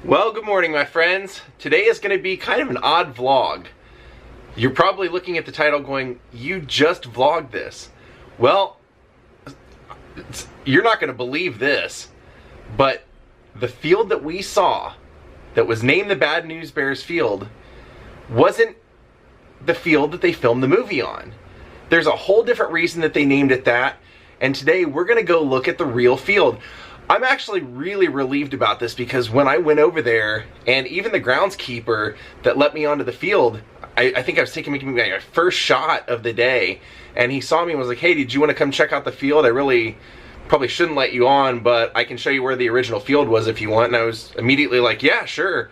Well, good morning, my friends. Today is going to be kind of an odd vlog. You're probably looking at the title going, you just vlogged this. Well, you're not going to believe this, but the field that we saw that was named the Bad News Bears field wasn't the field that they filmed the movie on. There's a whole different reason that they named it that, and today we're going to go look at the real field. I'm actually really relieved about this because when I went over there, and even the groundskeeper that let me onto the field, I think I was taking my first shot of the day, and he saw me and was like, hey, did you want to come check out the field? I really probably shouldn't let you on, but I can show you where the original field was if you want. And I was immediately like, yeah, sure.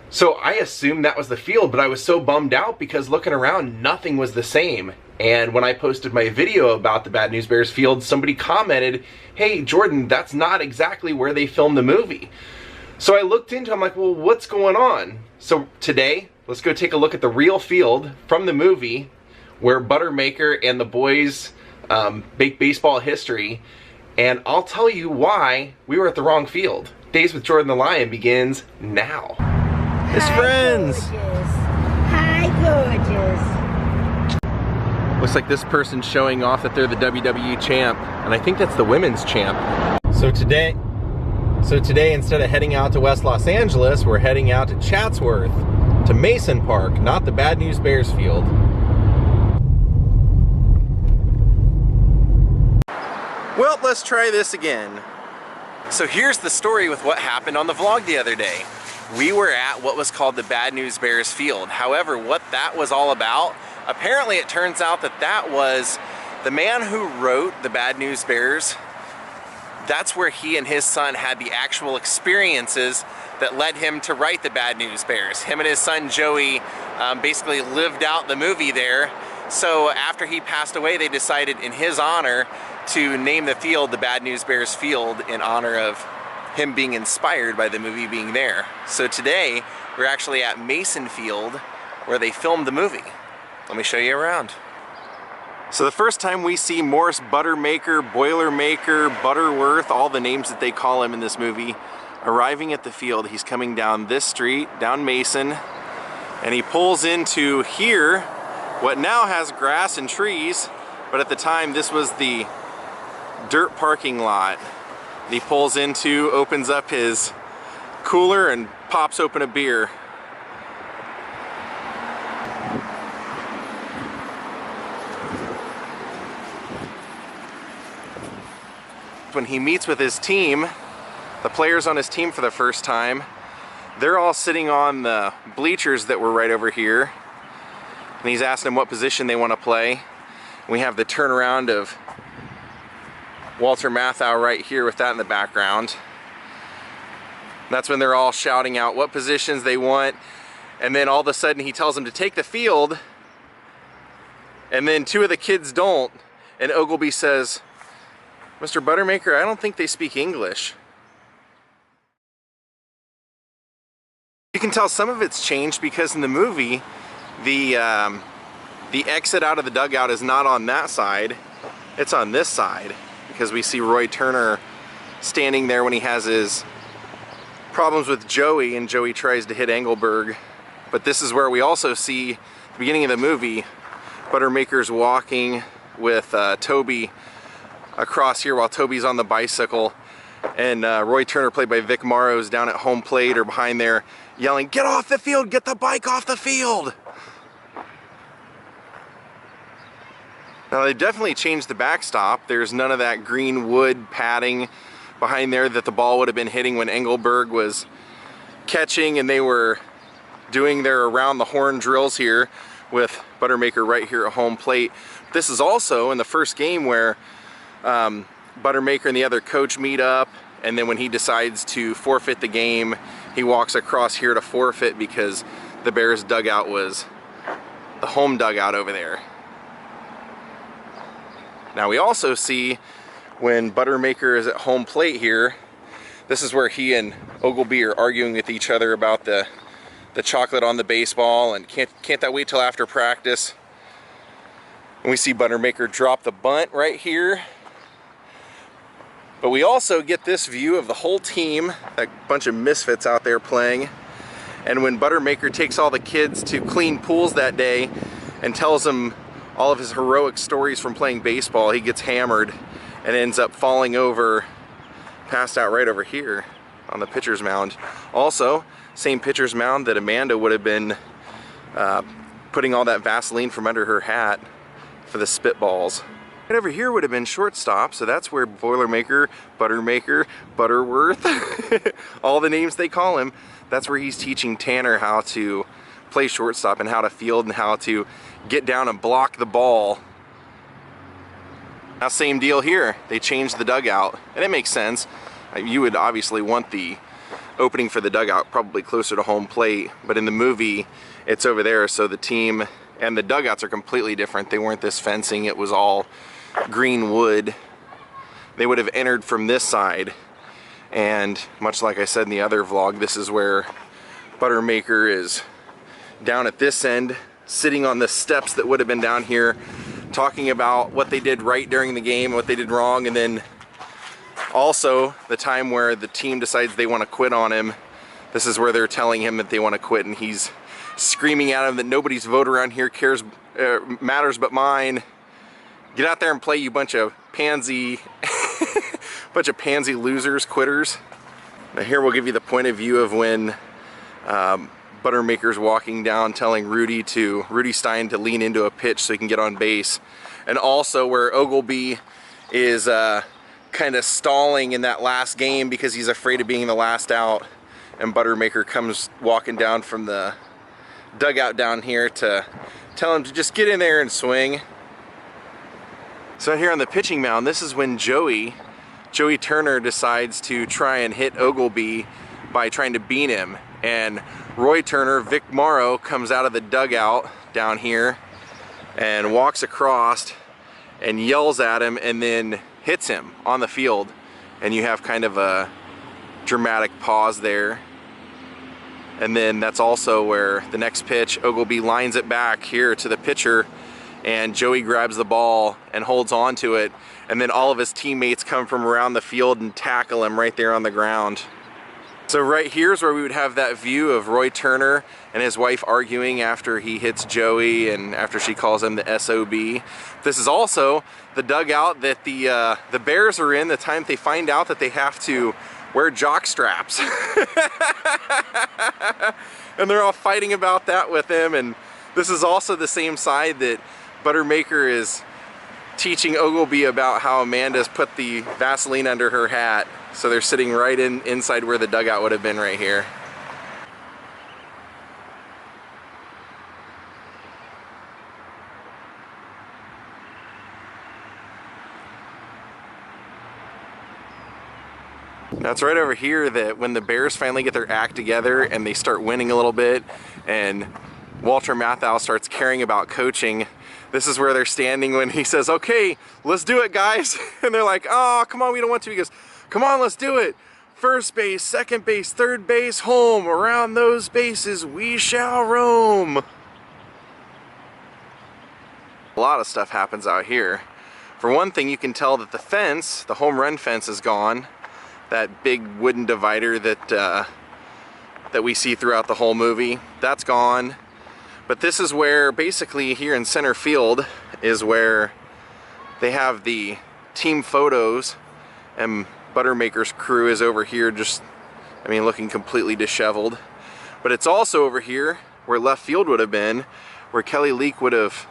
So I assumed that was the field, but I was so bummed out because looking around, nothing was the same. And when I posted my video about the Bad News Bears field, somebody commented, hey, Jordan, that's not exactly where they filmed the movie. So I looked into it, I'm like, well, what's going on? So today, let's go take a look at the real field from the movie where Buttermaker and the boys make baseball history. And I'll tell you why we were at the wrong field. Daze with Jordan the Lion begins now. His friends. Gorgeous. Hi, gorgeous. Looks like this person's showing off that they're the WWE champ, and I think that's the women's champ. So today, instead of heading out to West Los Angeles, we're heading out to Chatsworth, to Mason Park, not the Bad News Bears field. Well, let's try this again. So here's the story with what happened on the vlog the other day. We were at what was called the Bad News Bears field. However, what that was all about, apparently it turns out that that was the man who wrote the Bad News Bears. That's where he and his son had the actual experiences that led him to write the Bad News Bears. Him and his son Joey basically lived out the movie there. So after he passed away, they decided in his honor to name the field the Bad News Bears field in honor of him being inspired by the movie being there. So today, we're actually at Mason Field where they filmed the movie. Let me show you around. So the first time we see Morris Buttermaker, Boilermaker, Butterworth, all the names that they call him in this movie, arriving at the field, he's coming down this street, down Mason, and he pulls into here, what now has grass and trees, but at the time this was the dirt parking lot. He pulls into, opens up his cooler and pops open a beer. When he meets with his team, the players on his team for the first time, they're all sitting on the bleachers that were right over here. And he's asking them what position they want to play. We have the turnaround of Walter Matthau right here with that in the background. That's when they're all shouting out what positions they want, and then all of a sudden he tells them to take the field, and then two of the kids don't, and Ogleby says, Mr. Buttermaker, I don't think they speak English. You can tell some of it's changed because in the movie the exit out of the dugout is not on that side, it's on this side. Because we see Roy Turner standing there when he has his problems with Joey and Joey tries to hit Engelberg. But this is where we also see the beginning of the movie, Buttermaker's walking with Toby across here while Toby's on the bicycle, and Roy Turner, played by Vic Morrow, is down at home plate or behind there yelling, get off the field, get the bike off the field. Now they've definitely changed the backstop. There's none of that green wood padding behind there that the ball would have been hitting when Engelberg was catching, and they were doing their around the horn drills here with Buttermaker right here at home plate. This is also in the first game where Buttermaker and the other coach meet up, and then when he decides to forfeit the game, he walks across here to forfeit because the Bears dugout was the home dugout over there. Now we also see when Buttermaker is at home plate here, this is where he and Ogleby are arguing with each other about the chocolate on the baseball, and can't that wait till after practice. And we see Buttermaker drop the bunt right here. But we also get this view of the whole team, that bunch of misfits out there playing. And when Buttermaker takes all the kids to clean pools that day and tells them all of his heroic stories from playing baseball, he gets hammered and ends up falling over, passed out right over here on the pitcher's mound. Also, same pitcher's mound that Amanda would have been putting all that Vaseline from under her hat for the spitballs. Right over here would have been shortstop, so that's where Boilermaker, Buttermaker, Butterworth, all the names they call him, that's where he's teaching Tanner how to play shortstop and how to field and how to get down and block the ball. Now same deal here, they changed the dugout, and it makes sense. You would obviously want the opening for the dugout probably closer to home plate, but in the movie it's over there, so the team and the dugouts are completely different. They weren't this fencing, it was all green wood. They would have entered from this side, and much like I said in the other vlog, this is where Buttermaker is down at this end, sitting on the steps that would have been down here, talking about what they did right during the game, what they did wrong, and then also the time where the team decides they want to quit on him. This is where they're telling him that they want to quit, and he's screaming at him that nobody's vote around here matters but mine. Get out there and play, you bunch of pansy losers, quitters. Now here we'll give you the point of view of when Buttermaker's walking down telling Rudy Stein to lean into a pitch so he can get on base. And also where Ogleby is kind of stalling in that last game because he's afraid of being the last out. And Buttermaker comes walking down from the dugout down here to tell him to just get in there and swing. So here on the pitching mound, this is when Joey Turner decides to try and hit Ogleby by trying to bean him. And Roy Turner, Vic Morrow, comes out of the dugout down here and walks across and yells at him and then hits him on the field. And you have kind of a dramatic pause there. And then that's also where the next pitch, Ogleby lines it back here to the pitcher, and Joey grabs the ball and holds on to it, and then all of his teammates come from around the field and tackle him right there on the ground. So right here's where we would have that view of Roy Turner and his wife arguing after he hits Joey and after she calls him the SOB. This is also the dugout that the Bears are in the time they find out that they have to wear jock straps. And they're all fighting about that with him. And this is also the same side that Buttermaker is teaching Ogleby about how Amanda's put the Vaseline under her hat. So they're sitting right inside where the dugout would have been right here. Now it's right over here that when the Bears finally get their act together and they start winning a little bit and Walter Matthau starts caring about coaching, this is where they're standing when he says, okay, let's do it, guys. And they're like, oh, come on, we don't want to. He goes, come on, let's do it. First base, second base, third base, home. Around those bases we shall roam. A lot of stuff happens out here. For one thing, you can tell that the fence, the home run fence, is gone. That big wooden divider that we see throughout the whole movie, that's gone. But this is where, basically here in center field, is where they have the team photos, and Buttermaker's crew is over here just, I mean, looking completely disheveled. But it's also over here where left field would have been, where Kelly Leak would have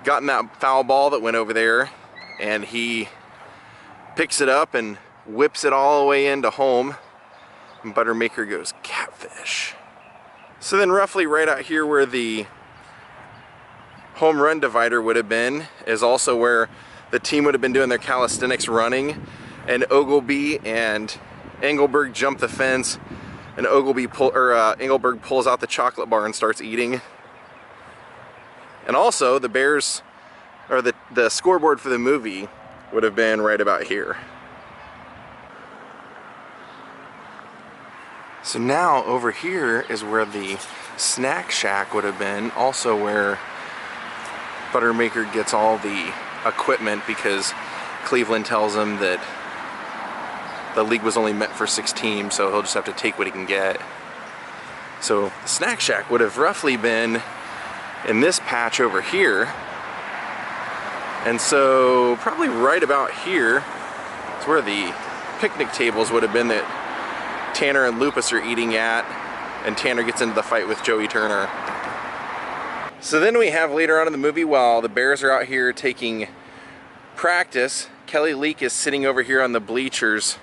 gotten that foul ball that went over there, and he picks it up and whips it all the way into home, and Buttermaker goes, catfish. So then roughly right out here where the home run divider would have been is also where the team would have been doing their calisthenics running, and Ogleby and Engelberg jump the fence, and Engelberg pulls out the chocolate bar and starts eating. And also the Bears, or the scoreboard for the movie would have been right about here. So now over here is where the snack shack would have been, also where Buttermaker gets all the equipment because Cleveland tells him that the league was only meant for 6 teams, so he'll just have to take what he can get. So the snack shack would have roughly been in this patch over here. And so probably right about here is where the picnic tables would have been that Tanner and Lupus are eating at, and Tanner gets into the fight with Joey Turner. So then we have later on in the movie, while the Bears are out here taking practice, Kelly Leak is sitting over here on the bleachers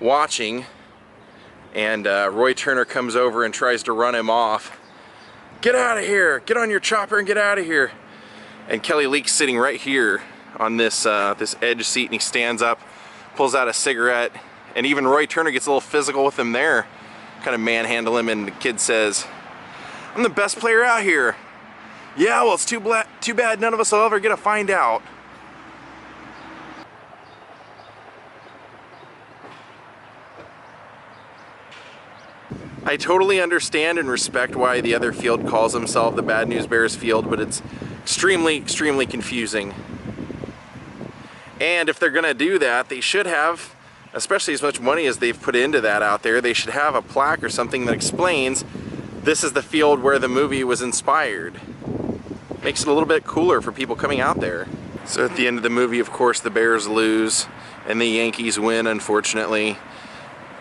watching, and Roy Turner comes over and tries to run him off. Get out of here! Get on your chopper and get out of here! And Kelly Leak's sitting right here on this this edge seat, and he stands up, pulls out a cigarette, and even Roy Turner gets a little physical with him there, kind of manhandle him, and the kid says, "I'm the best player out here." "Yeah, well, it's too bad none of us will ever get to find out." I totally understand and respect why the other field calls himself the Bad News Bears field, but it's extremely confusing. And if they're gonna do that, they should have, especially as much money as they've put into that out there, they should have a plaque or something that explains this is the field where the movie was inspired. Makes it a little bit cooler for people coming out there. So at the end of the movie, of course, the Bears lose and the Yankees win, unfortunately.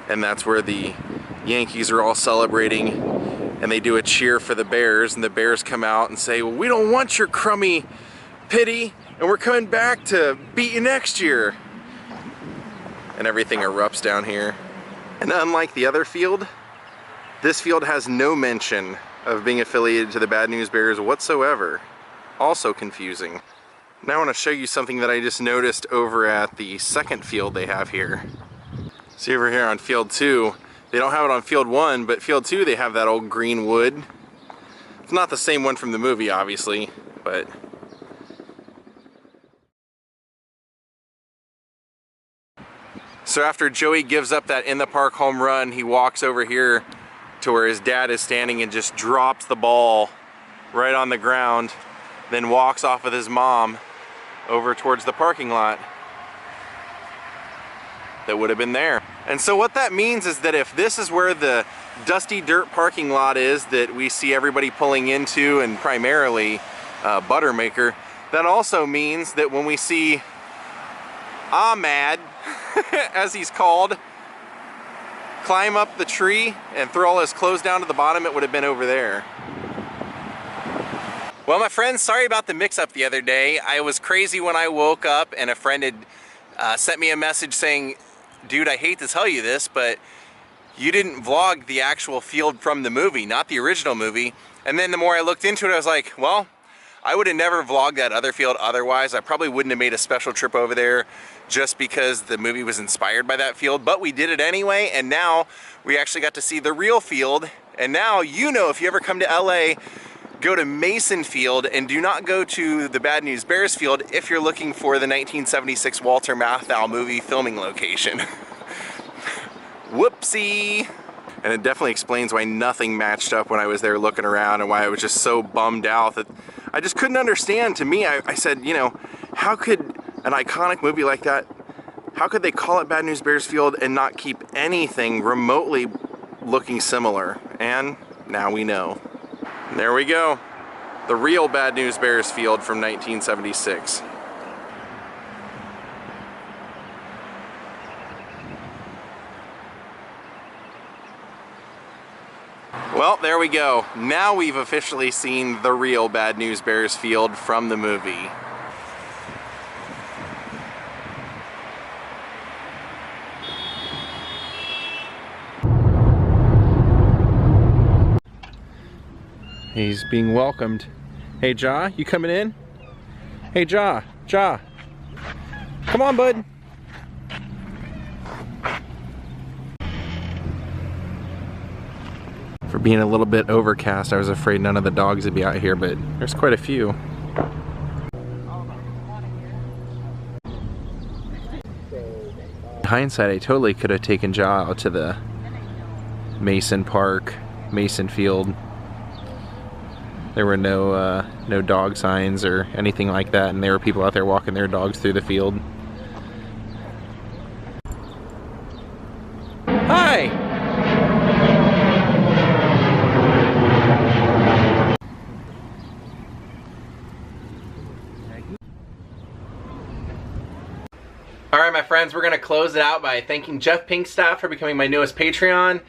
And that's where the Yankees are all celebrating, and they do a cheer for the Bears, and the Bears come out and say, "Well, we don't want your crummy pity, and we're coming back to beat you next year." And everything erupts down here. And unlike the other field, this field has no mention of being affiliated to the Bad News Bears whatsoever. Also confusing. Now I want to show you something that I just noticed over at the second field they have here. See over here on field 2, they don't have it on field 1, but field 2 they have that old green wood. It's not the same one from the movie, obviously, but so after Joey gives up that in the park home run, he walks over here to where his dad is standing and just drops the ball right on the ground, then walks off with his mom over towards the parking lot that would have been there. And so what that means is that if this is where the dusty dirt parking lot is that we see everybody pulling into, and primarily Buttermaker, that also means that when we see Ahmad, as he's called, climb up the tree and throw all his clothes down to the bottom, it would have been over there. Well, my friends, sorry about the mix-up the other day. I was crazy when I woke up, and a friend had sent me a message saying, "Dude, I hate to tell you this, but you didn't vlog the actual field from the movie, not the original movie." And then the more I looked into it, I was like, well, I would have never vlogged that other field otherwise. I probably wouldn't have made a special trip over there just because the movie was inspired by that field, but we did it anyway, and now we actually got to see the real field. And now, you know, if you ever come to LA, go to Mason Field, and do not go to the Bad News Bears field if you're looking for the 1976 Walter Matthau movie filming location. Whoopsie! And it definitely explains why nothing matched up when I was there looking around, and why I was just so bummed out that I just couldn't understand. To me, I said, you know, how could an iconic movie like that, how could they call it Bad News Bears Field and not keep anything remotely looking similar? And now we know. And there we go. The real Bad News Bears field from 1976. Well, there we go. Now we've officially seen the real Bad News Bears field from the movie. He's being welcomed. Hey, Ja, you coming in? Hey, Ja, come on, bud. For being a little bit overcast, I was afraid none of the dogs would be out here, but there's quite a few. In hindsight, I totally could have taken Ja out to the Mason Park, Mason Field. There were no dog signs or anything like that, and there were people out there walking their dogs through the field. friends, we're going to close it out by thanking Jeff Pinkstaff for becoming my newest Patreon.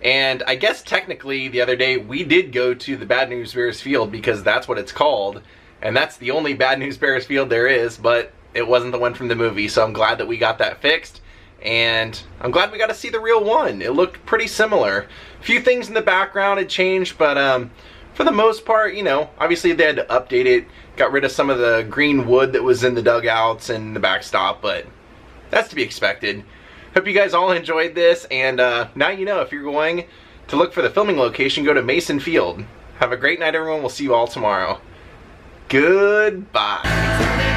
And I guess technically the other day we did go to the Bad News Bears field because that's what it's called. And that's the only Bad News Bears field there is, but it wasn't the one from the movie. So I'm glad that we got that fixed. And I'm glad we got to see the real one. It looked pretty similar. A few things in the background had changed, but for the most part, you know, obviously they had to update it. Got rid of some of the green wood that was in the dugouts and the backstop, but that's to be expected. Hope you guys all enjoyed this, and now you know if you're going to look for the filming location, go to Mason Field. Have a great night, everyone. We'll see you all tomorrow. Goodbye.